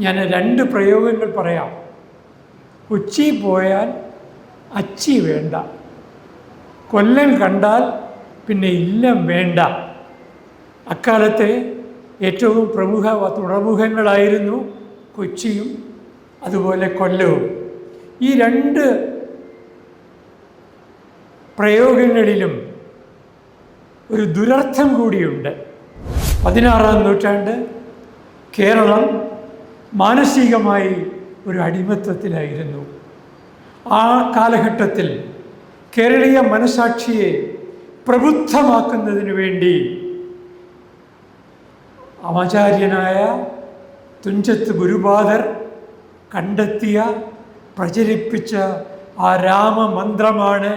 ഞാൻ 2 പ്രയോഗങ്ങൾ പറയാം. കൊച്ചി പോയാൽ അച്ചി വേണ്ട, കൊല്ലം കണ്ടാൽ പിന്നെ ഇല്ലം വേണ്ട. അക്കാലത്തെ ഏറ്റവും പ്രമുഖ തുറമുഖങ്ങളായിരുന്നു കൊച്ചിയും അതുപോലെ കൊല്ലവും. ഈ 2 പ്രയോഗങ്ങളിലും ഒരു ദുരർത്ഥം കൂടിയുണ്ട്. 16-ാം നൂറ്റാണ്ട് കേരളം മാനസികമായി ഒരു അടിമത്തത്തിലായിരുന്നു. ആ കാലഘട്ടത്തിൽ കേരളീയ മനസാക്ഷിയെ പ്രബുദ്ധമാക്കുന്നതിന് വേണ്ടി ആചാര്യനായ തുഞ്ചത്ത് ഗുരുപാദർ കണ്ടെത്തിയ, പ്രചരിപ്പിച്ച ആ രാമമന്ത്രമാണ്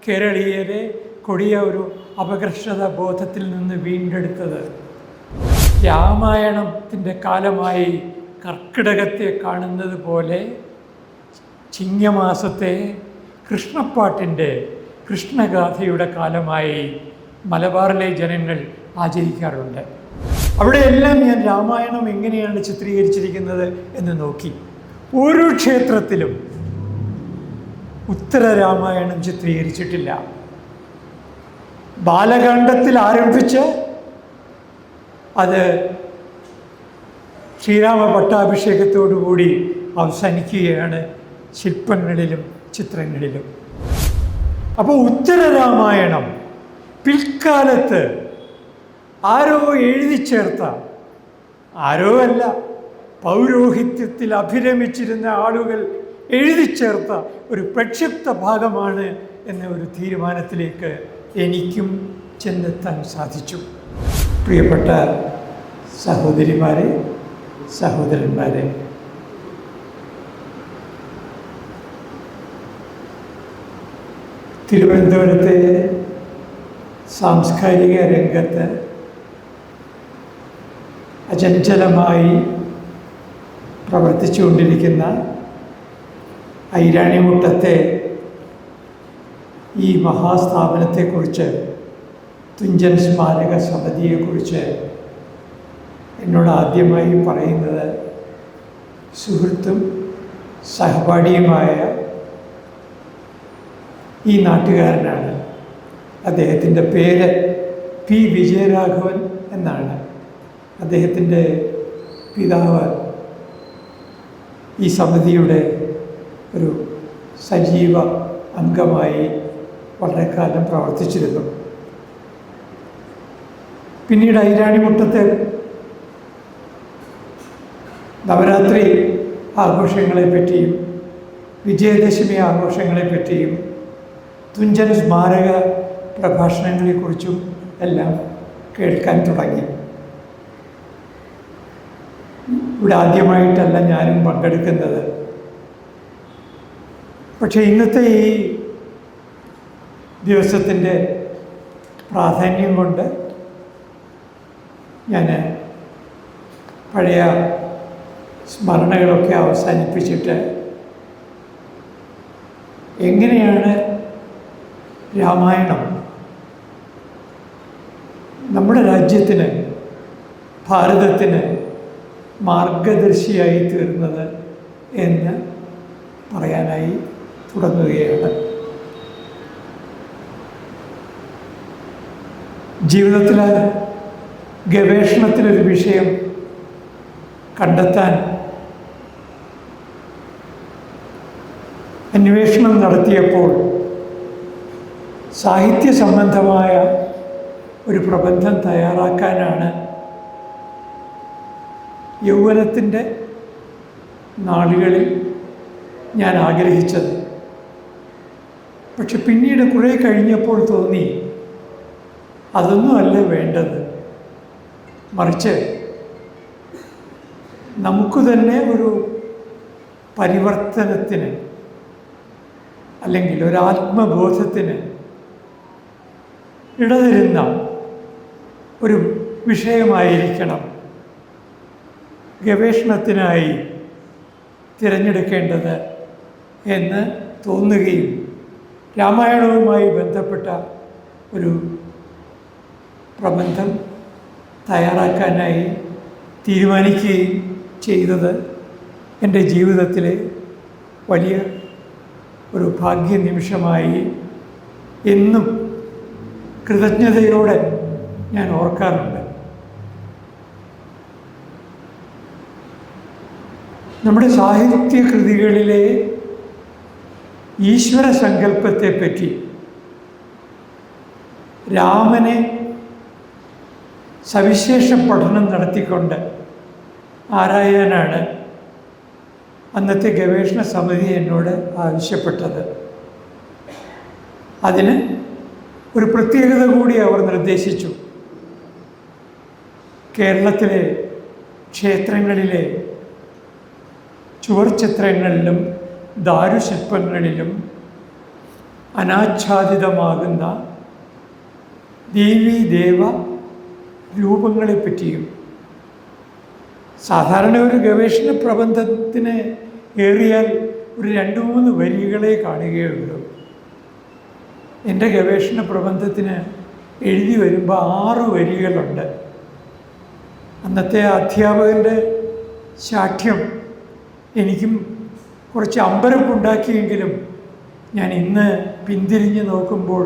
കേരളീയരെ കൊടിയ ഒരു അപകർഷത ബോധത്തിൽ നിന്ന് വീണ്ടെടുത്തത്. രാമായണത്തിൻ്റെ കാലമായി കർക്കിടകത്തെ കാണുന്നത് പോലെ ചിങ്ങമാസത്തെ കൃഷ്ണപ്പാട്ടിൻ്റെ, കൃഷ്ണഗാഥയുടെ കാലമായി മലബാറിലെ ജനങ്ങൾ ആചരിക്കാറുണ്ട്. അവിടെയെല്ലാം ഞാൻ രാമായണം എങ്ങനെയാണ് ചിത്രീകരിച്ചിരിക്കുന്നത് എന്ന് നോക്കി. ഒരു ക്ഷേത്രത്തിലും ഉത്തര രാമായണം ചിത്രീകരിച്ചിട്ടില്ല. ബാലകാണ്ഡത്തിൽ ആരംഭിച്ച് അത് ശ്രീരാമ പട്ടാഭിഷേകത്തോടുകൂടി അവസാനിക്കുകയാണ് ശില്പങ്ങളിലും ചിത്രങ്ങളിലും. അപ്പോൾ ഉത്തര രാമായണം പിൽക്കാലത്ത് ആരോ എഴുതി ചേർത്ത, ആരോ അല്ല, പൗരോഹിത്യത്തിൽ അഭിരമിച്ചിരുന്ന ആളുകൾ എഴുതി ചേർത്ത ഒരു പ്രക്ഷിപ്ത ഭാഗമാണ് എന്ന ഒരു തീരുമാനത്തിലേക്ക് എനിക്കും ചെന്നെത്താൻ സാധിച്ചു. പ്രിയപ്പെട്ട സഹോദരിമാരെ, സഹോദരന്മാരെ, തിരുവനന്തപുരത്തെ സാംസ്കാരിക രംഗത്ത് അചഞ്ചലമായി പ്രവർത്തിച്ചുകൊണ്ടിരിക്കുന്ന ഐരാണിമുട്ടത്തെ ഈ മഹാസ്ഥാപനത്തെക്കുറിച്ച്, തുഞ്ചൻ സ്മാരക സമിതിയെക്കുറിച്ച് എന്നോട് ആദ്യമായി പറയുന്നത് സുഹൃത്തും സഹപാഠിയുമായ ഈ നാട്ടുകാരനാണ്. അദ്ദേഹത്തിൻ്റെ പേര് പി വിജയരാഘവൻ എന്നാണ്. അദ്ദേഹത്തിൻ്റെ പിതാവ് ഈ സമിതിയുടെ ഒരു സജീവ അംഗമായി വളരെ കാലം പ്രവർത്തിച്ചിരുന്നു. പിന്നീട് ഐരാണിമുട്ടത്തെ നവരാത്രി ആഘോഷങ്ങളെപ്പറ്റിയും വിജയദശമി ആഘോഷങ്ങളെപ്പറ്റിയും തുഞ്ചൻ സ്മാരക പ്രഭാഷണങ്ങളെക്കുറിച്ചും എല്ലാം കേൾക്കാൻ തുടങ്ങി. ഇവിടെ ആദ്യമായിട്ടല്ല ഞാനും പങ്കെടുക്കുന്നത്. പക്ഷേ ഇന്നത്തെ ഈ ദിവസത്തിൻ്റെ പ്രാധാന്യം കൊണ്ട് ഞാൻ പഴയ സ്മരണകളൊക്കെ അവസാനിപ്പിച്ചിട്ട് എങ്ങനെയാണ് രാമായണം നമ്മുടെ രാജ്യത്തിന്, ഭാരതത്തിന് മാർഗദർശിയായി തീർന്നത് എന്ന് പറയാനായി തുടങ്ങുകയാണ്. ജീവിതത്തിൽ ഗവേഷണത്തിലൊരു വിഷയം കണ്ടെത്താൻ അന്വേഷണം നടത്തിയപ്പോൾ സാഹിത്യ സംബന്ധമായ ഒരു പ്രബന്ധം തയ്യാറാക്കാനാണ് യൗവനത്തിൻ്റെ നാളുകളിൽ ഞാൻ ആഗ്രഹിച്ചത്. പക്ഷെ പിന്നീട് കുറേ കഴിഞ്ഞപ്പോൾ തോന്നി അതൊന്നുമല്ല വേണ്ടത്, മറിച്ച് നമുക്ക് തന്നെ ഒരു പരിവർത്തനത്തിന് അല്ലെങ്കിൽ ഒരു ആത്മബോധത്തിന് ഇടതരുന്ന ഒരു വിഷയമായിരിക്കണം ഗവേഷണത്തിനായി തിരഞ്ഞെടുക്കേണ്ടത് എന്ന് തോന്നുകയും രാമായണവുമായി ബന്ധപ്പെട്ട ഒരു പ്രബന്ധം തയ്യാറാക്കാനായി തീരുമാനിക്കുകയും ചെയ്തത് എൻ്റെ ജീവിതത്തിലെ വലിയ ഒരു ഭാഗ്യ നിമിഷമായി എന്നും കൃതജ്ഞതയോടെ ഞാൻ ഓർക്കാറുണ്ട്. നമ്മുടെ സാഹിത്യ കൃതികളിലെ ഈശ്വര സങ്കല്പത്തെപ്പറ്റി രാമനെ സവിശേഷ പഠനം നടത്തിക്കൊണ്ട് ആരായാനാണ് അന്നത്തെ ഗവേഷണ സമിതി എന്നോട് ആവശ്യപ്പെട്ടത്. അതിന് ഒരു പ്രത്യേകത കൂടി അവർ നിർദ്ദേശിച്ചു. കേരളത്തിലെ ക്ഷേത്രങ്ങളിലെ ചുവർച്ചിത്രങ്ങളിലും ദാരുശില്പങ്ങളിലും അനാച്ഛാദിതമാകുന്ന ദേവീദേവ രൂപങ്ങളെപ്പറ്റിയും. സാധാരണ ഒരു ഗവേഷണ പ്രബന്ധത്തിന് ഏറിയാൽ ഒരു 2-3 വരികളെ കാണുകയുള്ളൂ. എൻ്റെ ഗവേഷണ പ്രബന്ധത്തിന് എഴുതി വരുമ്പോൾ 6 വരികളുണ്ട്. അന്നത്തെ അധ്യാപകൻ്റെ ശാഠ്യം എനിക്കും കുറച്ച് അമ്പരപ്പുണ്ടാക്കിയെങ്കിലും ഞാൻ ഇന്ന് പിന്തിരിഞ്ഞ് നോക്കുമ്പോൾ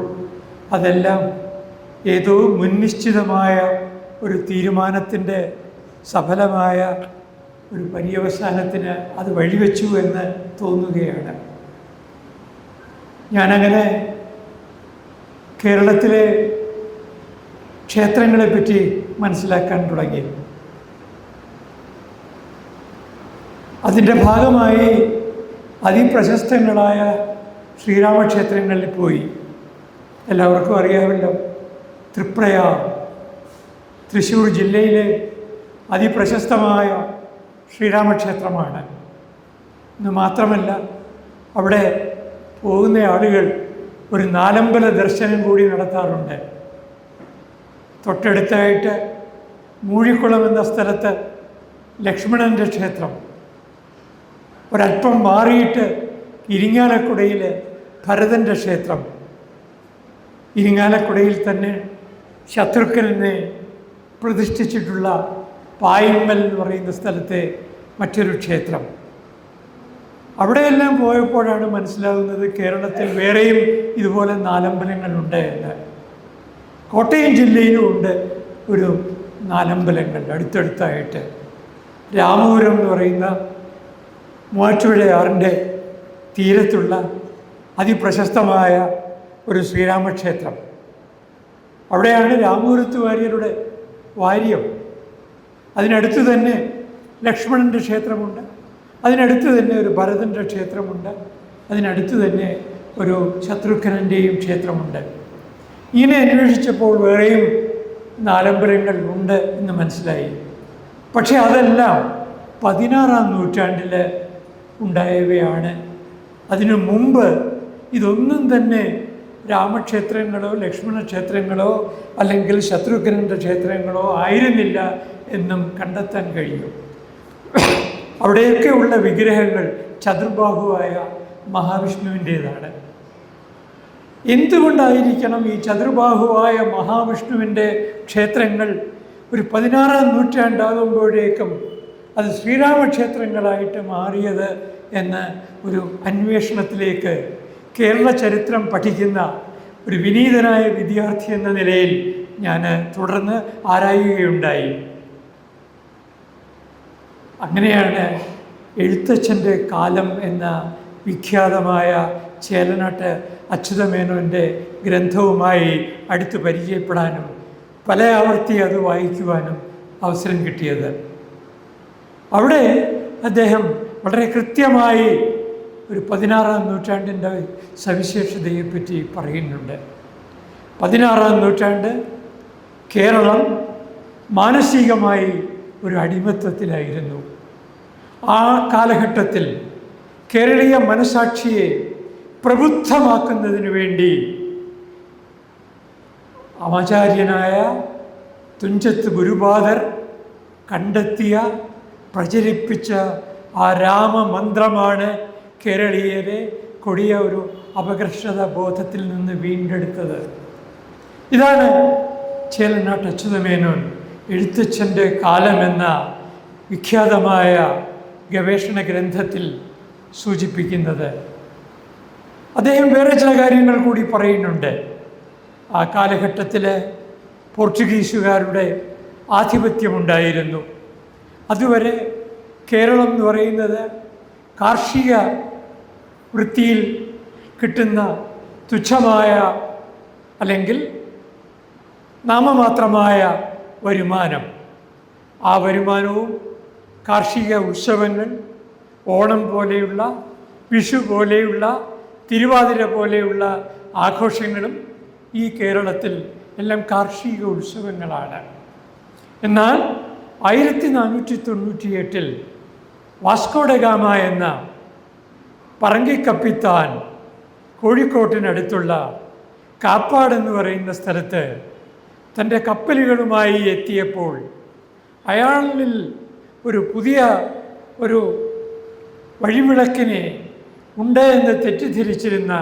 അതെല്ലാം ഏതോ മുൻനിശ്ചിതമായ ഒരു തീരുമാനത്തിൻ്റെ സഫലമായ ഒരു പര്യവസാനത്തിന് അത് വഴിവെച്ചു എന്ന് തോന്നുകയാണ്. ഞാനങ്ങനെ കേരളത്തിലെ ക്ഷേത്രങ്ങളെപ്പറ്റി മനസ്സിലാക്കാൻ തുടങ്ങി. അതിൻ്റെ ഭാഗമായി അതിപ്രശസ്തങ്ങളായ ശ്രീരാമക്ഷേത്രങ്ങളിൽ പോയി. എല്ലാവർക്കും അറിയാമല്ലോ, തൃപ്രയാർ തൃശ്ശൂർ ജില്ലയിലെ അതിപ്രശസ്തമായ ശ്രീരാമക്ഷേത്രമാണ്. എന്ന് മാത്രമല്ല, അവിടെ പോകുന്ന ആളുകൾ ഒരു നാലമ്പല ദർശനം കൂടി നടത്താറുണ്ട്. തൊട്ടടുത്തായിട്ട് മൂഴിക്കുളം എന്ന സ്ഥലത്ത് ലക്ഷ്മണൻ്റെ ക്ഷേത്രം, ഒരല്പം മാറിയിട്ട് ഇരിങ്ങാലക്കുടയിൽ ഭരതൻ്റെ ക്ഷേത്രം, ഇരിങ്ങാലക്കുടയിൽ തന്നെ ശത്രുഘ്നനെ പ്രതിഷ്ഠിച്ചിട്ടുള്ള പായിമ്മൽ എന്ന് പറയുന്ന സ്ഥലത്തെ മറ്റൊരു ക്ഷേത്രം. അവിടെയെല്ലാം പോയപ്പോഴാണ് മനസ്സിലാകുന്നത് കേരളത്തിൽ വേറെയും ഇതുപോലെ നാലമ്പലങ്ങളുണ്ട് എന്ന്. കോട്ടയം ജില്ലയിലും ഉണ്ട് ഒരു നാലമ്പലങ്ങൾ അടുത്തടുത്തായിട്ട്. രാമപുരം എന്ന് പറയുന്ന മൂവാറ്റുപുഴയാറിൻ്റെ തീരത്തുള്ള അതിപ്രശസ്തമായ ഒരു ശ്രീരാമക്ഷേത്രം. അവിടെയാണ് രാമപുരത്ത് വാര്യരുടെ വാര്യം. അതിനടുത്ത് തന്നെ ലക്ഷ്മണൻ്റെ ക്ഷേത്രമുണ്ട്, അതിനടുത്ത് തന്നെ ഒരു ഭരതൻ്റെ ക്ഷേത്രമുണ്ട്, അതിനടുത്ത് തന്നെ ഒരു ശത്രുഘ്നൻ്റെയും ക്ഷേത്രമുണ്ട്. ഇങ്ങനെ അന്വേഷിച്ചപ്പോൾ വേറെയും നാലമ്പലങ്ങൾ ഉണ്ട് എന്ന് മനസ്സിലായി. പക്ഷേ അതെല്ലാം 16-ാം നൂറ്റാണ്ടിൽ ഉണ്ടായവയാണ്. അതിനു മുമ്പ് ഇതൊന്നും തന്നെ രാമക്ഷേത്രങ്ങളോ ലക്ഷ്മണ ക്ഷേത്രങ്ങളോ അല്ലെങ്കിൽ ശത്രുഘ്നൻ്റെ ക്ഷേത്രങ്ങളോ ആയിരുന്നില്ല എന്നും കണ്ടെത്താൻ കഴിയും. അവിടെയൊക്കെ ഉള്ള വിഗ്രഹങ്ങൾ ചതുർബാഹുവായ മഹാവിഷ്ണുവിൻ്റേതാണ്. എന്തുകൊണ്ടായിരിക്കണം ഈ ചതുർബാഹുവായ മഹാവിഷ്ണുവിൻ്റെ ക്ഷേത്രങ്ങൾ ഒരു 16-ാം നൂറ്റാണ്ടാകുമ്പോഴേക്കും അത് ശ്രീരാമക്ഷേത്രങ്ങളായിട്ട് മാറിയത് എന്ന ഒരു അന്വേഷണത്തിലേക്ക് കേരള ചരിത്രം പഠിക്കുന്ന ഒരു വിനീതനായ വിദ്യാർത്ഥി എന്ന നിലയിൽ ഞാൻ തുടർന്ന് ആരായുകയുണ്ടായി. അങ്ങനെയാണ് എഴുത്തച്ഛൻ്റെ കാലം എന്ന വിഖ്യാതമായ ചേലനാട്ട് അച്യുതമേനോൻ്റെ ഗ്രന്ഥവുമായി അടുത്ത് പരിചയപ്പെടാനും പല ആവർത്തി അത് വായിക്കുവാനും അവസരം കിട്ടിയത്. അവിടെ അദ്ദേഹം വളരെ കൃത്യമായി ഒരു 16-ാം നൂറ്റാണ്ടിൻ്റെ സവിശേഷതയെപ്പറ്റി പറയുന്നുണ്ട്. 16-ാം നൂറ്റാണ്ട് കേരളം മാനസികമായി ഒരു അടിമത്തത്തിലായിരുന്നു. ആ കാലഘട്ടത്തിൽ കേരളീയ മനസാക്ഷിയെ പ്രബുദ്ധമാക്കുന്നതിന് വേണ്ടി ആചാര്യനായ തുഞ്ചത്ത് ഗുരുപാദർ കണ്ടെത്തിയ പ്രചരിപ്പിച്ച ആ രാമമന്ത്രമാണ് കേരളീയരെ കൊടിയ ഒരു അപകർഷത ബോധത്തിൽ നിന്ന് വീണ്ടെടുത്തത്. ഇതാണ് ചേലനാട്ട് അച്യുതമേനോൻ എഴുത്തച്ഛൻ്റെ കാലമെന്ന വിഖ്യാതമായ ഗവേഷണ ഗ്രന്ഥത്തിൽ സൂചിപ്പിക്കുന്നത്. അദ്ദേഹം വേറെ ചില കാര്യങ്ങൾ കൂടി പറയുന്നുണ്ട്. ആ കാലഘട്ടത്തിൽ പോർച്ചുഗീസുകാരുടെ ആധിപത്യമുണ്ടായിരുന്നു. അതുവരെ കേരളം എന്ന് പറയുന്നത് കാർഷിക വൃത്തിയിൽ കിട്ടുന്ന തുച്ഛമായ അല്ലെങ്കിൽ നാമമാത്രമായ വരുമാനം, ആ വരുമാനവും കാർഷിക ഉത്സവങ്ങൾ, ഓണം പോലെയുള്ള, വിഷു പോലെയുള്ള, തിരുവാതിര പോലെയുള്ള ആഘോഷങ്ങളും ഈ കേരളത്തിൽ എല്ലാം കാർഷിക ഉത്സവങ്ങളാണ്. എന്നാൽ 1498 വാസ്കോ ഡ ഗാമ എന്ന പറങ്കിക്കപ്പിത്താൻ കോഴിക്കോട്ടിനടുത്തുള്ള കാപ്പാട് എന്ന് പറയുന്ന സ്ഥലത്ത് തൻ്റെ കപ്പലുകളുമായി എത്തിയപ്പോൾ അയാളിൽ ഒരു പുതിയ ഒരു വഴിവിളക്കിനെ ഉണ്ട് എന്ന് തെറ്റിദ്ധരിച്ചിരുന്ന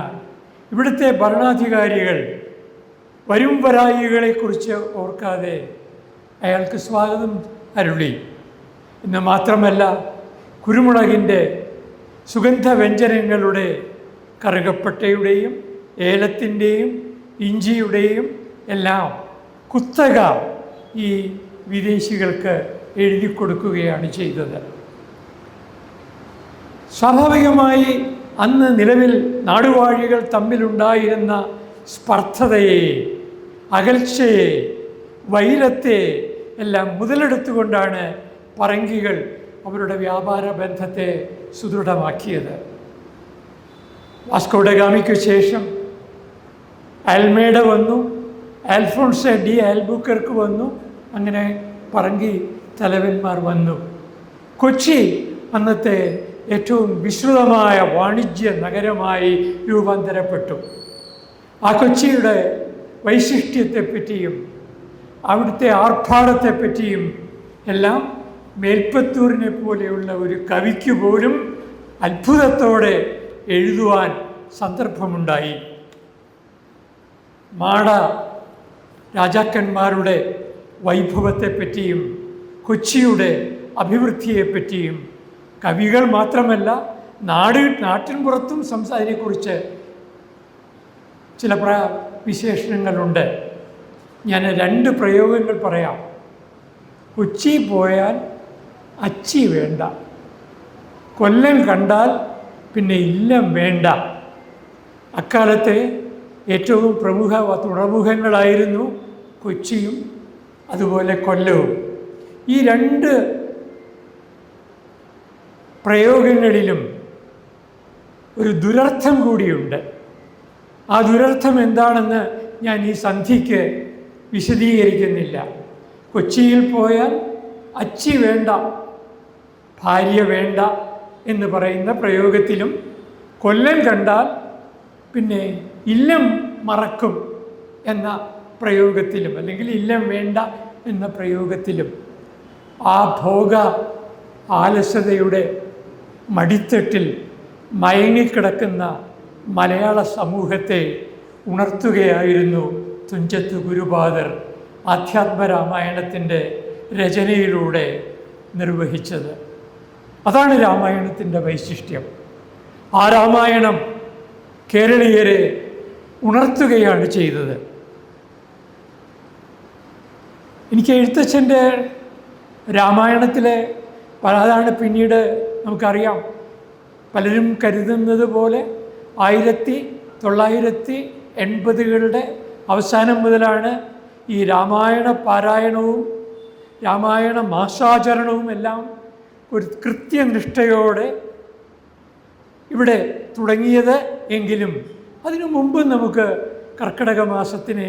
ഇവിടുത്തെ ഭരണാധികാരികൾ വരും വരായികളെക്കുറിച്ച് ഓർക്കാതെ അയാൾക്ക് സ്വാഗതം അരുളി. എന്ന് മാത്രമല്ല, കുരുമുളകിൻ്റെ സുഗന്ധവ്യഞ്ജനങ്ങളുടെ കറുകപ്പട്ടയുടെയും ഏലത്തിൻ്റെയും ഇഞ്ചിയുടെയും എല്ലാം കുത്തക ഈ വിദേശികൾക്ക് എഴുതി കൊടുക്കുകയാണ് ചെയ്തത്. സ്വാഭാവികമായി അന്ന് നിലവിൽ നാടുവാഴികൾ തമ്മിലുണ്ടായിരുന്ന സ്പർദ്ധതയെ, അകൽച്ചയെ, വൈരത്തെ എല്ലാം മുതലെടുത്തുകൊണ്ടാണ് പറങ്കികൾ അവരുടെ വ്യാപാര ബന്ധത്തെ സുദൃഢമാക്കിയത്. വാസ്കോ ഡ ഗാമയ്ക്ക് ശേഷം അൽമേഡ വന്നു, അൽഫോൺസോ ഡി ആൽബുക്കർക്ക് വന്നു, അങ്ങനെ പറങ്കി തലവന്മാർ വന്നു. കൊച്ചി അന്നത്തെ ഏറ്റവും വിശ്രുതമായ വാണിജ്യ നഗരമായി രൂപാന്തരപ്പെട്ടു. ആ കൊച്ചിയുടെ വൈശിഷ്ട്യത്തെപ്പറ്റിയും അവിടുത്തെ ആർഭാടത്തെപ്പറ്റിയും എല്ലാം മേൽപ്പത്തൂരിനെ പോലെയുള്ള ഒരു കവിക്ക് പോലും അത്ഭുതത്തോടെ എഴുതുവാൻ സന്ദർഭമുണ്ടായി. മാട രാജാക്കന്മാരുടെ വൈഭവത്തെപ്പറ്റിയും കൊച്ചിയുടെ അഭിവൃദ്ധിയെപ്പറ്റിയും കവികൾ മാത്രമല്ല നാട്ടിൻപുറത്തും അതിനെക്കുറിച്ച് ചില വിശേഷണങ്ങളുണ്ട്. ഞാൻ 2 പ്രയോഗങ്ങൾ പറയാം. കൊച്ചി പോയാൽ അച്ചി വേണ്ട, കൊല്ലം കണ്ടാൽ പിന്നെ ഇല്ലം വേണ്ട. അക്കാലത്തെ ഏറ്റവും പ്രമുഖ തുറമുഖങ്ങളായിരുന്നു കൊച്ചിയും അതുപോലെ കൊല്ലവും. ഈ 2 പ്രയോഗങ്ങളിലും ഒരു ദുരർത്ഥം കൂടിയുണ്ട്. ആ ദുരർത്ഥം എന്താണെന്ന് ഞാൻ ഈ സന്ധിക്ക് വിശദീകരിക്കുന്നില്ല. കൊച്ചിയിൽ പോയാൽ അച്ചി വേണ്ട, ഭാര്യ വേണ്ട എന്ന് പറയുന്ന പ്രയോഗത്തിലും കൊല്ലം കണ്ടാൽ പിന്നെ ഇല്ലം മറക്കും എന്ന പ്രയോഗത്തിലും അല്ലെങ്കിൽ ഇല്ലം വേണ്ട എന്ന പ്രയോഗത്തിലും ആ ഭോഗ ആലസ്യതയുടെ മടിത്തട്ടിൽ മയങ്ങിക്കിടക്കുന്ന മലയാള സമൂഹത്തെ ഉണർത്തുകയായിരുന്നു തുഞ്ചത്ത് ഗുരുപാദർ ആധ്യാത്മരാമായണത്തിൻ്റെ രചനയിലൂടെ നിർവഹിച്ചത്. അതാണ് രാമായണത്തിൻ്റെ വൈശിഷ്ട്യം. ആ രാമായണം കേരളീയരെ ഉണർത്തുകയാണ് ചെയ്തത്. എനിക്ക് എഴുത്തച്ഛൻ്റെ രാമായണത്തിലെ അതാണ് പിന്നീട് നമുക്കറിയാം, പലരും കരുതുന്നത് പോലെ 1980കളുടെ അവസാനം മുതലാണ് ഈ രാമായണ പാരായണവും രാമായണ മാസാചരണവും എല്ലാം ഒരു കൃത്യനിഷ്ഠയോടെ ഇവിടെ തുടങ്ങിയത് എങ്കിലും അതിനു മുമ്പ് നമുക്ക് കർക്കിടക മാസത്തിനെ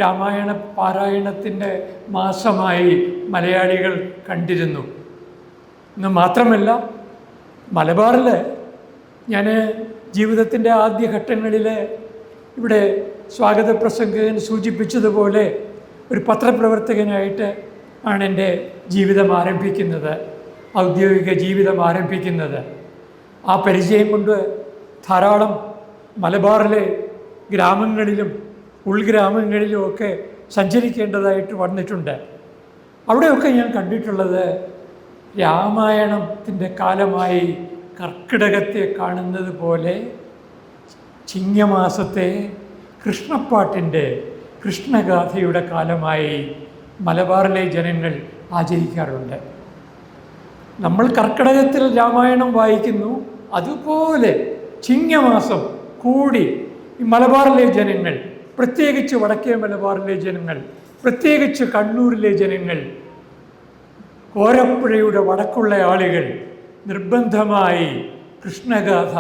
രാമായണ പാരായണത്തിൻ്റെ മാസമായി മലയാളികൾ കണ്ടിരുന്നു. എന്ന് മാത്രമല്ല, മലബാറിൽ ഞാൻ ജീവിതത്തിൻ്റെ ആദ്യഘട്ടങ്ങളിൽ ഇവിടെ സ്വാഗത പ്രസംഗകൻ സൂചിപ്പിച്ചതുപോലെ ഒരു പത്രപ്രവർത്തകനായിട്ട് ആണ് എൻ്റെ ജീവിതം ആരംഭിക്കുന്നത്, ഔദ്യോഗിക ജീവിതം ആരംഭിക്കുന്നത്. ആ പരിചയം കൊണ്ട് ധാരാളം മലബാറിലെ ഗ്രാമങ്ങളിലും ഉൾഗ്രാമങ്ങളിലുമൊക്കെ സഞ്ചരിക്കേണ്ടതായിട്ട് വന്നിട്ടുണ്ട്. അവിടെയൊക്കെ ഞാൻ കണ്ടിട്ടുള്ളത് രാമായണത്തിൻ്റെ കാലമായി കർക്കിടകത്തെ കാണുന്നത് പോലെ ചിങ്ങമാസത്തെ കൃഷ്ണപ്പാട്ടിൻ്റെ കൃഷ്ണഗാഥയുടെ കാലമായി മലബാറിലെ ജനങ്ങൾ ആചരിക്കാറുണ്ട്. നമ്മൾ കർക്കിടകത്തിൽ രാമായണം വായിക്കുന്നു, അതുപോലെ ചിങ്ങമാസം കൂടി ഈ മലബാറിലെ ജനങ്ങൾ, പ്രത്യേകിച്ച് വടക്കേ മലബാറിലെ ജനങ്ങൾ, പ്രത്യേകിച്ച് കണ്ണൂരിലെ ജനങ്ങൾ, കോരപ്പുഴയുടെ വടക്കുള്ള ആളുകൾ നിർബന്ധമായി കൃഷ്ണഗാഥ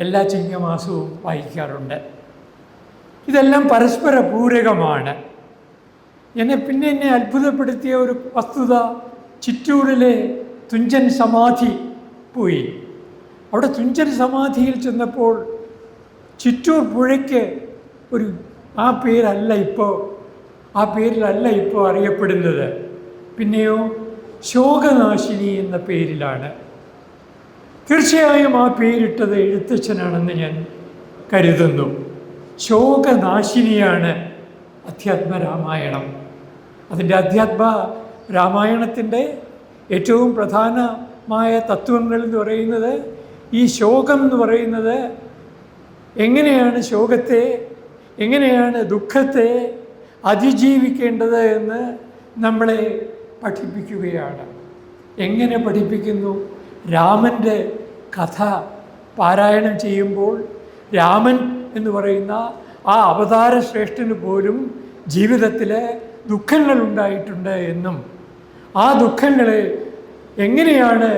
എല്ലാ ചിങ്ങമാസവും വായിക്കാറുണ്ട്. ഇതെല്ലാം പരസ്പര പൂരകമാണ്. എന്നെ അത്ഭുതപ്പെടുത്തിയ ഒരു വസ്തുത, ചിറ്റൂരിലെ തുഞ്ചൻ സമാധി പോയി. അവിടെ തുഞ്ചൻ സമാധിയിൽ ചെന്നപ്പോൾ ചിറ്റൂർ പുഴയ്ക്ക് ആ പേരിലല്ല ഇപ്പോൾ അറിയപ്പെടുന്നത്. പിന്നെയോ ശോകനാശിനി എന്ന പേരിലാണ്. തീർച്ചയായും ആ പേരിട്ടത് എഴുത്തച്ഛനാണെന്ന് ഞാൻ കരുതുന്നു. ശോകനാശിനിയാണ് അധ്യാത്മരാമായണം. അതിൻ്റെ അധ്യാത്മ രാമായണത്തിൻ്റെ ഏറ്റവും പ്രധാനമായ തത്വങ്ങൾ എന്ന് പറയുന്നത്, ഈ ശോകം എന്ന് പറയുന്നത് എങ്ങനെയാണ് ദുഃഖത്തെ അതിജീവിക്കേണ്ടത് എന്ന് നമ്മളെ പഠിപ്പിക്കുകയാണ്. എങ്ങനെ പഠിപ്പിക്കുന്നു? രാമൻ്റെ കഥ പാരായണം ചെയ്യുമ്പോൾ രാമൻ എന്ന് പറയുന്ന ആ അവതാര ശ്രേഷ്ഠന് പോലും ജീവിതത്തിൽ ദുഃഖങ്ങൾ ഉണ്ടായിട്ടുണ്ട് എന്നും ആ ദുഃഖങ്ങളെ എങ്ങനെയാണ്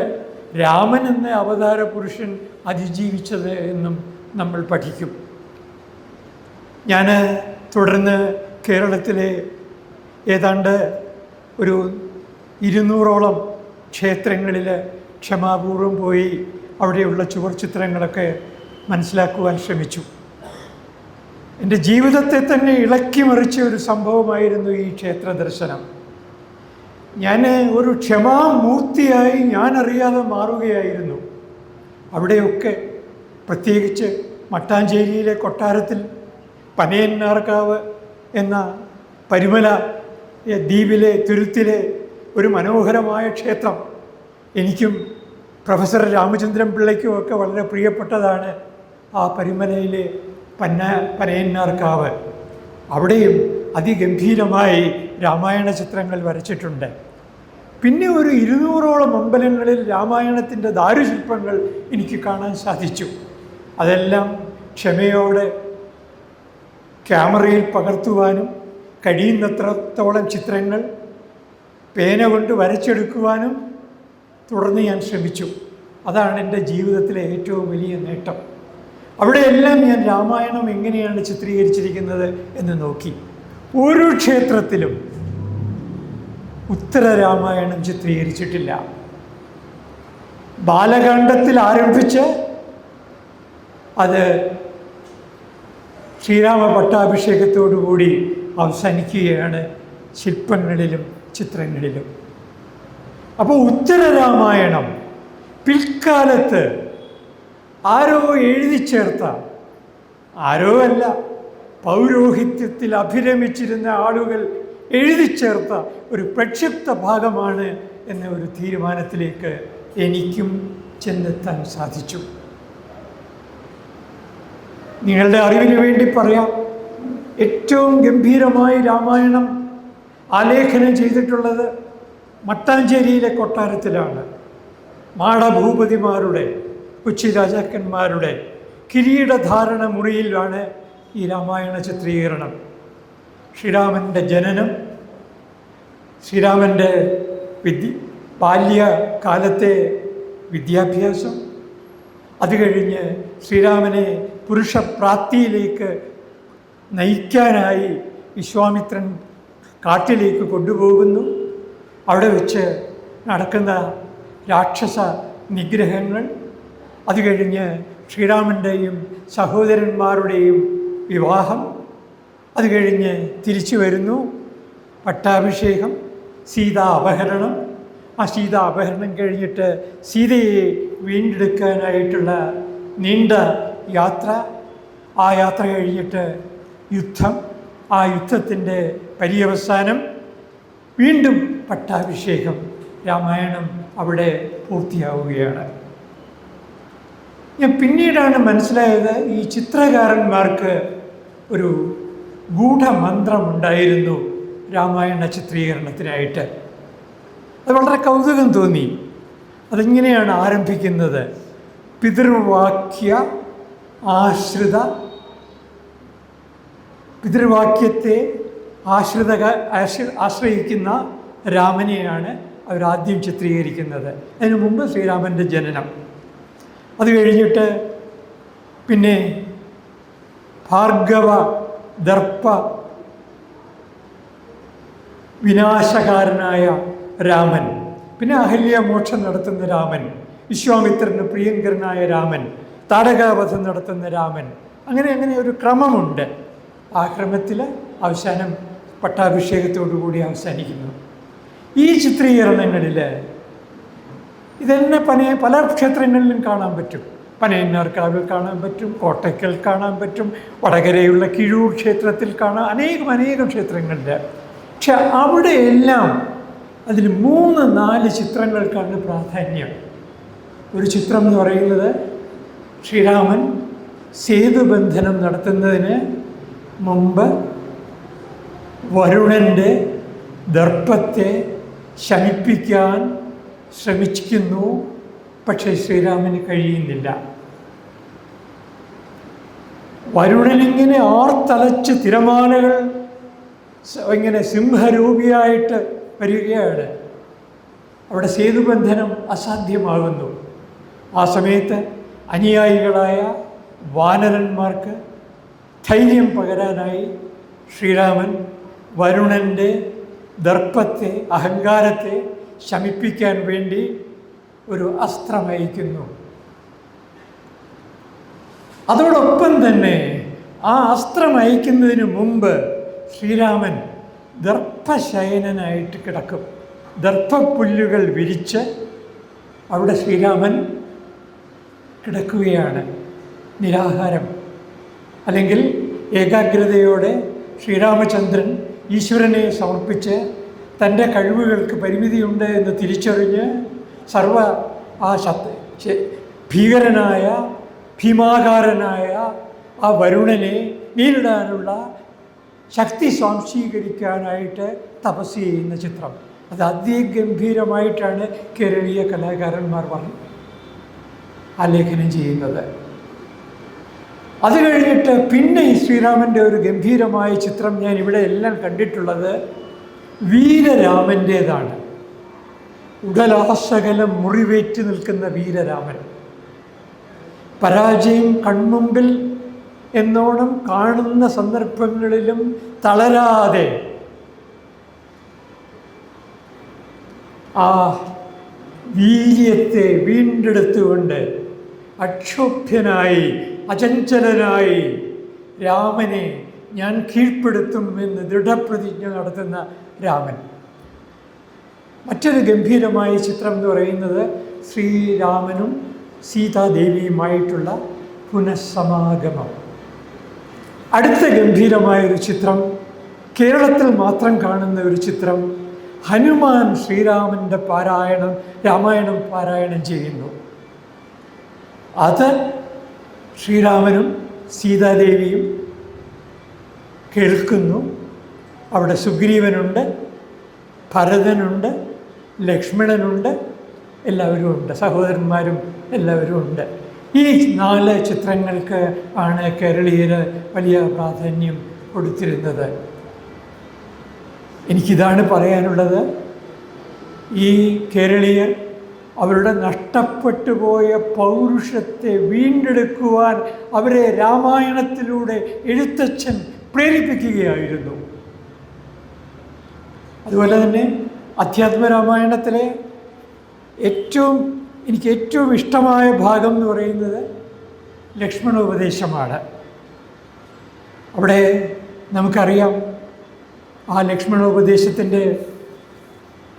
രാമൻ എന്ന അവതാര പുരുഷൻ അതിജീവിച്ചത് എന്നും നമ്മൾ പഠിക്കും. ഞാൻ തുടർന്ന് കേരളത്തിലെ ഏതാണ്ട് ഒരു 200ഓളം ക്ഷേത്രങ്ങളിൽ ക്ഷമാപൂർവം പോയി അവിടെയുള്ള ചുവർ ചിത്രങ്ങളൊക്കെ മനസ്സിലാക്കുവാൻ ശ്രമിച്ചു. എൻ്റെ ജീവിതത്തെ തന്നെ ഇളക്കി മറിച്ച ഒരു സംഭവമായിരുന്നു ഈ ക്ഷേത്ര ദർശനം. ഞാൻ ഒരു ക്ഷമാമൂർത്തിയായി ഞാനറിയാതെ മാറുകയായിരുന്നു. അവിടെയൊക്കെ, പ്രത്യേകിച്ച് മട്ടാഞ്ചേരിയിലെ കൊട്ടാരത്തിൽ പനയന്നാർക്കാവ് എന്ന പരിമല ദ്വീപിലെ തുരുത്തിലെ ഒരു മനോഹരമായ ക്ഷേത്രം എനിക്കും പ്രൊഫസർ രാമചന്ദ്രൻ പിള്ളയ്ക്കും ഒക്കെ വളരെ പ്രിയപ്പെട്ടതാണ്. ആ പരിമലയിലെ പനയന്നാർക്കാവ്, അവിടെയും അതിഗംഭീരമായി രാമായണ ചിത്രങ്ങൾ വരച്ചിട്ടുണ്ട്. പിന്നെ ഒരു 200ഓളം അമ്പലങ്ങളിൽ രാമായണത്തിൻ്റെ ദാരുശില്പങ്ങൾ എനിക്ക് കാണാൻ സാധിച്ചു. അതെല്ലാം ക്ഷമയോടെ ക്യാമറയിൽ പകർത്തുവാനും കഴിയുന്നത്രത്തോളം ചിത്രങ്ങൾ പേന കൊണ്ട് വരച്ചെടുക്കുവാനും തുടർന്ന് ഞാൻ ശ്രമിച്ചു. അതാണ് എൻ്റെ ജീവിതത്തിലെ ഏറ്റവും വലിയ നേട്ടം. അവിടെയെല്ലാം ഞാൻ രാമായണം എങ്ങനെയാണ് ചിത്രീകരിച്ചിരിക്കുന്നത് എന്ന് നോക്കി. ഒരു ക്ഷേത്രത്തിലും ഉത്തര രാമായണം ചിത്രീകരിച്ചിട്ടില്ല. ബാലകാണ്ഡത്തിൽ ആരംഭിച്ച് അത് ശ്രീരാമ പട്ടാഭിഷേകത്തോടുകൂടി അവസാനിക്കുകയാണ് ശില്പങ്ങളിലും ചിത്രങ്ങളിലും. അപ്പോൾ ഉത്തര രാമായണം പിൽക്കാലത്ത് ആരോ എഴുതി ചേർത്ത, ആരോ അല്ല, പൗരോഹിത്യത്തിൽ അഭിരമിച്ചിരുന്ന ആളുകൾ എഴുതി ചേർത്ത ഒരു പ്രക്ഷിപ്ത ഭാഗമാണ് എന്ന ഒരു തീരുമാനത്തിലേക്ക് എനിക്കും ചെന്നെത്താൻ സാധിച്ചു. നിങ്ങളുടെ അറിവിന് വേണ്ടി പറയാം, ഏറ്റവും ഗംഭീരമായി രാമായണം ആലേഖനം ചെയ്തിട്ടുള്ളത് മട്ടാഞ്ചേരിയിലെ കൊട്ടാരത്തിലാണ്. മാടഭൂപതിമാരുടെ, കൊച്ചി രാജാക്കന്മാരുടെ കിരീടധാരണ മുറിയിലാണ് ഈ രാമായണ ചിത്രീകരണം. ശ്രീരാമൻ്റെ ജനനം, ശ്രീരാമൻ്റെ ബാല്യകാലത്തെ വിദ്യാഭ്യാസം, അത് കഴിഞ്ഞ് ശ്രീരാമനെ പുരുഷപ്രാപ്തിയിലേക്ക് നയിക്കാനായി വിശ്വാമിത്രൻ കാട്ടിലേക്ക് കൊണ്ടുപോകുന്നു. അവിടെ വെച്ച് നടക്കുന്ന രാക്ഷസ നിഗ്രഹങ്ങൾ, അത് കഴിഞ്ഞ് ശ്രീരാമൻ്റെയും സഹോദരന്മാരുടെയും വിവാഹം, അത് കഴിഞ്ഞ് തിരിച്ചു വരുന്നു, പട്ടാഭിഷേകം, സീതാ അപഹരണം, ആ സീതാ അപഹരണം കഴിഞ്ഞിട്ട് സീതയെ വീണ്ടെടുക്കാനായിട്ടുള്ള നീണ്ട യാത്ര, ആ യാത്ര കഴിഞ്ഞിട്ട് യുദ്ധം, ആ യുദ്ധത്തിൻ്റെ പര്യവസാനം, വീണ്ടും പട്ടാഭിഷേകം. രാമായണം അവിടെ പൂർത്തിയാവുകയാണ്. ഞാൻ പിന്നീടാണ് മനസ്സിലായത് ഈ ചിത്രകാരന്മാർക്ക് ഒരു ഗൂഢമന്ത്രമുണ്ടായിരുന്നു രാമായണ ചിത്രീകരണത്തിനായിട്ട്. അത് വളരെ കൗതുകം തോന്നി. അതെങ്ങനെയാണ് ആരംഭിക്കുന്നത്? പിതൃവാക്യത്തെ ആശ്രയിക്കുന്ന രാമനെയാണ് അവരാദ്യം ചിത്രീകരിക്കുന്നത്. അതിനു മുമ്പ് ശ്രീരാമൻ്റെ ജനനം. അത് കഴിഞ്ഞിട്ട് പിന്നെ ഭാർഗവ ദർപ്പ വിനാശകാരനായ രാമൻ, പിന്നെ അഹല്യമോക്ഷം നടത്തുന്ന രാമൻ, വിശ്വാമിത്രന് പ്രിയങ്കരനായ രാമൻ, താടകാവധം നടത്തുന്ന രാമൻ, അങ്ങനെ ഒരു ക്രമമുണ്ട്. ആ ക്രമത്തിൽ അവസാനം പട്ടാഭിഷേകത്തോടുകൂടി അവസാനിക്കുന്നു. ഈ ചിത്രീകരണങ്ങളിൽ ഇതന്നെ പല ക്ഷേത്രങ്ങളിലും കാണാൻ പറ്റും. പനയന്നാർക്കാവിൽ കാണാൻ പറ്റും, കോട്ടയ്ക്കൽ കാണാൻ പറ്റും, വടകരയുള്ള കിഴൂർ ക്ഷേത്രത്തിൽ കാണാം, അനേകം ക്ഷേത്രങ്ങളിൽ. പക്ഷെ അവിടെയെല്ലാം അതിൽ 3-4 ചിത്രങ്ങൾക്കാണ് പ്രാധാന്യം. ഒരു ചിത്രം എന്ന് പറയുന്നത് ശ്രീരാമൻ സേതുബന്ധനം നടത്തുന്നതിന് മുമ്പ് വരുണൻ്റെ ദർപ്പത്തെ ശമിപ്പിക്കാൻ ശ്രമിക്കുന്നു. പക്ഷേ ശ്രീരാമന് കഴിയുന്നില്ല. വരുണനിങ്ങനെ ആർത്തലച്ച് തിരമാലകൾ ഇങ്ങനെ സിംഹരൂപിയായിട്ട് വരികയാണ്. അവിടെ സേതുബന്ധനം അസാധ്യമാകുന്നു. ആ സമയത്ത് അനുയായികളായ വാനരന്മാർക്ക് ധൈര്യം പകരാനായി ശ്രീരാമൻ വരുണൻ്റെ ദർപ്പത്തെ, അഹങ്കാരത്തെ ശമിപ്പിക്കാൻ വേണ്ടി ഒരു അസ്ത്രമയക്കുന്നു. അതോടൊപ്പം തന്നെ ആ അസ്ത്രമയക്കുന്നതിന് മുമ്പ് ശ്രീരാമൻ ദർപ്പശയനനായിട്ട് കിടക്കും. ദർപ്പപ്പുല്ലുകൾ വിരിച്ച് അവിടെ ശ്രീരാമൻ കിടക്കുകയാണ്, നിരാഹാരം. അല്ലെങ്കിൽ ഏകാഗ്രതയോടെ ശ്രീരാമചന്ദ്രൻ ഈശ്വരനെ സമർപ്പിച്ച് തൻ്റെ കഴിവുകൾക്ക് പരിമിതിയുണ്ട് എന്ന് തിരിച്ചറിഞ്ഞ് ഭീകരനായ ഭീമാകാരനായ ആ വരുണനെ നേരിടാനുള്ള ശക്തി സ്വാംശീകരിക്കാനായിട്ട് തപസ് ചെയ്യുന്ന ചിത്രം. അത് അതിഗംഭീരമായിട്ടാണ് കേരളീയ കലാകാരന്മാർ ആലേഖനം ചെയ്യുന്നത്. അത് കഴിഞ്ഞിട്ട് പിന്നെ ഈ ശ്രീരാമൻ്റെ ഒരു ഗംഭീരമായ ചിത്രം ഞാൻ ഇവിടെ എല്ലാം കണ്ടിട്ടുള്ളത് വീരരാമൻ്റേതാണ്. ഉടലാസകലം മുറിവേറ്റ് നിൽക്കുന്ന വീരരാമൻ, പരാജയം കൺമുമ്പിൽ എന്നോണം കാണുന്ന സന്ദർഭങ്ങളിലും തളരാതെ ആ വീര്യത്തെ വീണ്ടെടുത്തുകൊണ്ട് അക്ഷോഭ്യനായി അചഞ്ചലനായി രാമനെ ഞാൻ കീഴ്പ്പെടുത്തും എന്ന് ദൃഢപ്രതിജ്ഞ നടത്തുന്ന രാമൻ. മറ്റൊരു ഗംഭീരമായ ചിത്രം എന്ന് പറയുന്നത് ശ്രീരാമനും സീതാദേവിയുമായിട്ടുള്ള പുനഃസമാഗമം. അടുത്ത ഗംഭീരമായൊരു ചിത്രം, കേരളത്തിൽ മാത്രം കാണുന്ന ഒരു ചിത്രം, ഹനുമാൻ ശ്രീരാമൻ്റെ രാമായണം പാരായണം ചെയ്യുന്നു. അത് ശ്രീരാമനും സീതാദേവിയും കേൾക്കുന്നു. അവിടെ സുഗ്രീവനുണ്ട്, ഭരതനുണ്ട്, ലക്ഷ്മണനുണ്ട്, എല്ലാവരും ഉണ്ട്, സഹോദരന്മാരും എല്ലാവരും ഉണ്ട്. ഈ 4 ചിത്രങ്ങൾക്ക് ആണ് കേരളീയർ വലിയ പ്രാധാന്യം കൊടുത്തിരുന്നത്. എനിക്കിതാണ് പറയാനുള്ളത്. ഈ കേരളീയർ അവരുടെ നഷ്ടപ്പെട്ടു പോയ പൗരുഷത്തെ വീണ്ടെടുക്കുവാൻ അവരെ രാമായണത്തിലൂടെ എഴുത്തച്ഛൻ പ്രേരിപ്പിക്കുകയായിരുന്നു. അതുപോലെ തന്നെ അധ്യാത്മരാമായണത്തിലെ എനിക്ക് ഏറ്റവും ഇഷ്ടമായ ഭാഗം എന്ന് പറയുന്നത് ലക്ഷ്മണോപദേശമാണ്. അവിടെ നമുക്കറിയാം ആ ലക്ഷ്മണോപദേശത്തിൻ്റെ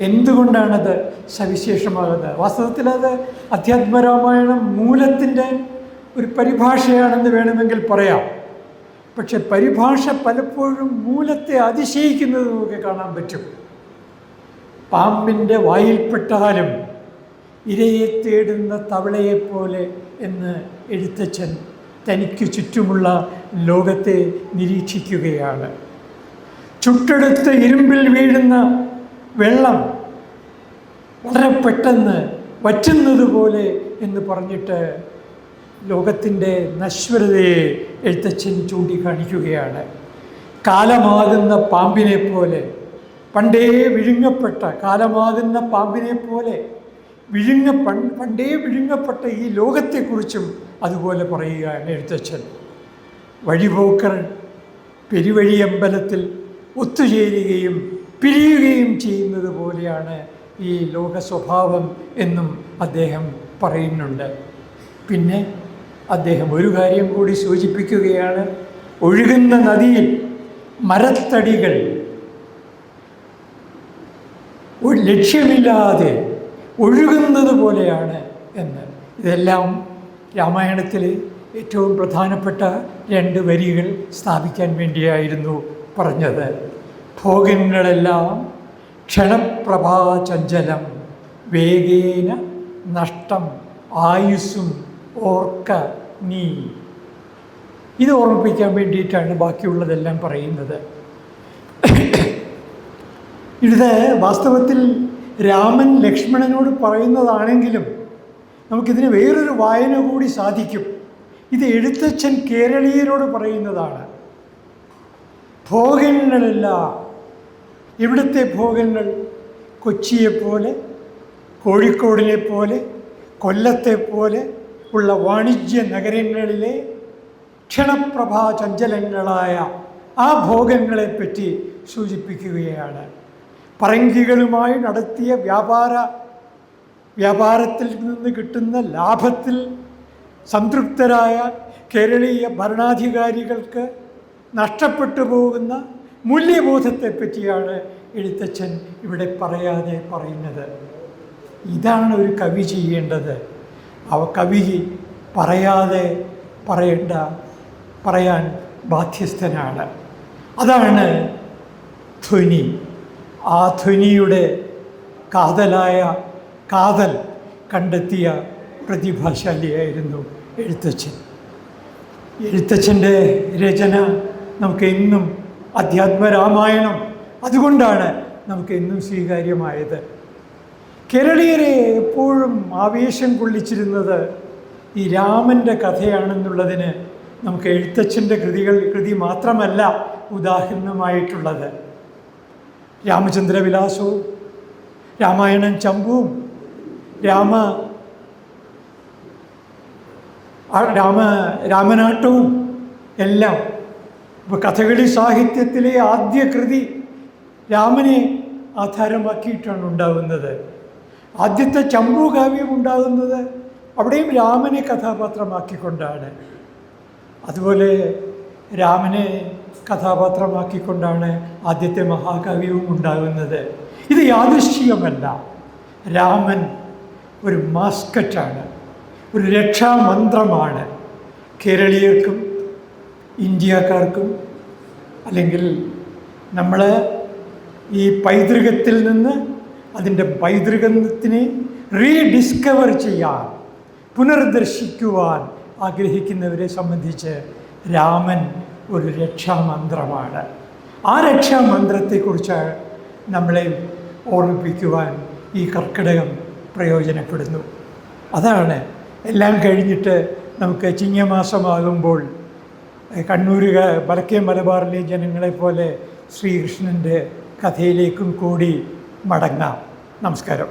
എന്തുകൊണ്ടാണത് സവിശേഷമാകുന്നത്. വാസ്തവത്തിൽ അത് അധ്യാത്മരാമായണം മൂലത്തിൻ്റെ ഒരു പരിഭാഷയാണെന്ന് വേണമെങ്കിൽ പറയാം. പക്ഷെ പരിഭാഷ പലപ്പോഴും മൂലത്തെ അതിശയിക്കുന്നത് നമുക്ക് കാണാൻ പറ്റും. പാമ്പിൻ്റെ വായിൽപ്പെട്ടാലും ഇരയെ തേടുന്ന തവളയെപ്പോലെ എന്ന് എഴുത്തച്ഛൻ തനിക്ക് ചുറ്റുമുള്ള ലോകത്തെ നിരീക്ഷിക്കുകയാണ്. ചുട്ടെടുത്ത് ഇരുമ്പിൽ വീഴുന്ന വെള്ളം വളരെ പെട്ടെന്ന് വറ്റുന്നത് പോലെ എന്ന് പറഞ്ഞിട്ട് ലോകത്തിൻ്റെ നശ്വരതയെ എഴുത്തച്ഛൻ ചൂണ്ടിക്കാണിക്കുകയാണ്. കാലമാകുന്ന പാമ്പിനെ പോലെ, പണ്ടേ വിഴുങ്ങപ്പെട്ട കാലമാകുന്ന പാമ്പിനെ പോലെ പണ്ടേ വിഴുങ്ങപ്പെട്ട ഈ ലോകത്തെക്കുറിച്ചും അതുപോലെ പറയുകയാണ് എഴുത്തച്ഛൻ. വഴിപോക്കർ പെരുവഴി അമ്പലത്തിൽ ഒത്തുചേരുകയും പിരിയുകയും ചെയ്യുന്നത് പോലെയാണ് ഈ ലോക സ്വഭാവം എന്നും അദ്ദേഹം പറയുന്നുണ്ട്. പിന്നെ അദ്ദേഹം ഒരു കാര്യം കൂടി സൂചിപ്പിക്കുകയാണ്. ഒഴുകുന്ന നദിയിൽ മരത്തടികൾ ലക്ഷ്യമില്ലാതെ ഒഴുകുന്നത് പോലെയാണ് എന്ന്. ഇതെല്ലാം രാമായണത്തിൽ ഏറ്റവും പ്രധാനപ്പെട്ട 2 വരികൾ സ്ഥാപിക്കാൻ വേണ്ടിയായിരുന്നു പറഞ്ഞത്. ഭോഗങ്ങളെല്ലാം ക്ഷണപ്രഭാചഞ്ചലം വേഗേന നഷ്ടം ആയുസ്സും ഓർക്ക നീ. ഇത് ഓർമ്മിപ്പിക്കാൻ വേണ്ടിയിട്ടാണ് ബാക്കിയുള്ളതെല്ലാം പറയുന്നത്. ഇത് വാസ്തവത്തിൽ രാമൻ ലക്ഷ്മണനോട് പറയുന്നതാണെങ്കിലും നമുക്കിതിന് വേറൊരു വായന കൂടി സാധിക്കും. ഇത് എഴുത്തച്ഛൻ കേരളീയരോട് പറയുന്നതാണ്. ഭോഗങ്ങളെല്ലാം, ഇവിടുത്തെ ഭോഗങ്ങൾ കൊച്ചിയെപ്പോലെ, കോഴിക്കോടിനെ പോലെ, കൊല്ലത്തെ പോലെ ഉള്ള വാണിജ്യ നഗരങ്ങളിലെ ക്ഷണപ്രഭാചഞ്ചലങ്ങളായ ആ ഭോഗങ്ങളെപ്പറ്റി സൂചിപ്പിക്കുകയാണ്. പറങ്കികളുമായി നടത്തിയ വ്യാപാരത്തിൽ നിന്ന് കിട്ടുന്ന ലാഭത്തിൽ സംതൃപ്തരായ കേരളീയ ഭരണാധികാരികൾക്ക് നഷ്ടപ്പെട്ടു പോകുന്ന മൂല്യബോധത്തെപ്പറ്റിയാണ് എഴുത്തച്ഛൻ ഇവിടെ പറയാതെ പറയുന്നത്. ഇതാണ് ഒരു കവി ചെയ്യേണ്ടത്. കവി പറയാതെ പറയാൻ ബാധ്യസ്ഥനാണ്. അതാണ് ധ്വനി. ആ ധ്വനിയുടെ കാതൽ കണ്ടെത്തിയ പ്രതിഭാശാലിയായിരുന്നു എഴുത്തച്ഛൻ. എഴുത്തച്ഛൻ്റെ രചന നമുക്ക് എന്നും അധ്യാത്മരാമായണം, അതുകൊണ്ടാണ് നമുക്ക് എന്നും സ്വീകാര്യമായത്. കേരളീയരെ എപ്പോഴും ആവേശം കൊള്ളിച്ചിരുന്നത് ഈ രാമൻ്റെ കഥയാണെന്നുള്ളതിന് നമുക്ക് എഴുത്തച്ഛൻ്റെ കൃതി മാത്രമല്ല ഉദാഹരണമായിട്ടുള്ളത്. രാമചന്ദ്രവിലാസവും രാമായണം ചമ്പുവും രാമനാട്ടവും എല്ലാം. ഇപ്പോൾ കഥകളി സാഹിത്യത്തിലെ ആദ്യ കൃതി രാമനെ ആധാരമാക്കിയിട്ടാണ് ഉണ്ടാകുന്നത്. ആദ്യത്തെ ചമ്പു കാവ്യം ഉണ്ടാകുന്നത് അവിടെയും രാമനെ കഥാപാത്രമാക്കിക്കൊണ്ടാണ്. അതുപോലെ രാമനെ കഥാപാത്രമാക്കിക്കൊണ്ടാണ് ആദ്യത്തെ മഹാകാവ്യവും ഉണ്ടാകുന്നത്. ഇത് യാദൃശ്ചികമല്ല. രാമൻ ഒരു മാസ്കറ്റാണ്, ഒരു രക്ഷാമന്ത്രമാണ്. കേരളീയർക്കും ഇന്ത്യക്കാർക്കും, അല്ലെങ്കിൽ നമ്മൾ ഈ പൈതൃകത്തിൽ നിന്ന് അതിൻ്റെ പൈതൃകത്തിനെ റീഡിസ്കവർ ചെയ്യാൻ, പുനർദർശിക്കുവാൻ ആഗ്രഹിക്കുന്നവരെ സംബന്ധിച്ച് രാമൻ ഒരു രക്ഷാമന്ത്രമാണ്. ആ രക്ഷാമന്ത്രത്തെക്കുറിച്ച് നമ്മളെ ഓർമ്മിപ്പിക്കുവാൻ ഈ കർക്കിടകം പ്രയോജനപ്പെടുന്നു. അതാണ് എല്ലാം കഴിഞ്ഞിട്ട് നമുക്ക് ചിങ്ങമാസമാകുമ്പോൾ കണ്ണൂർ വടക്കേ മലബാറിലെ ജനങ്ങളെപ്പോലെ ശ്രീകൃഷ്ണൻ്റെ കഥയിലേക്കും കൂടി മടങ്ങാം. നമസ്കാരം.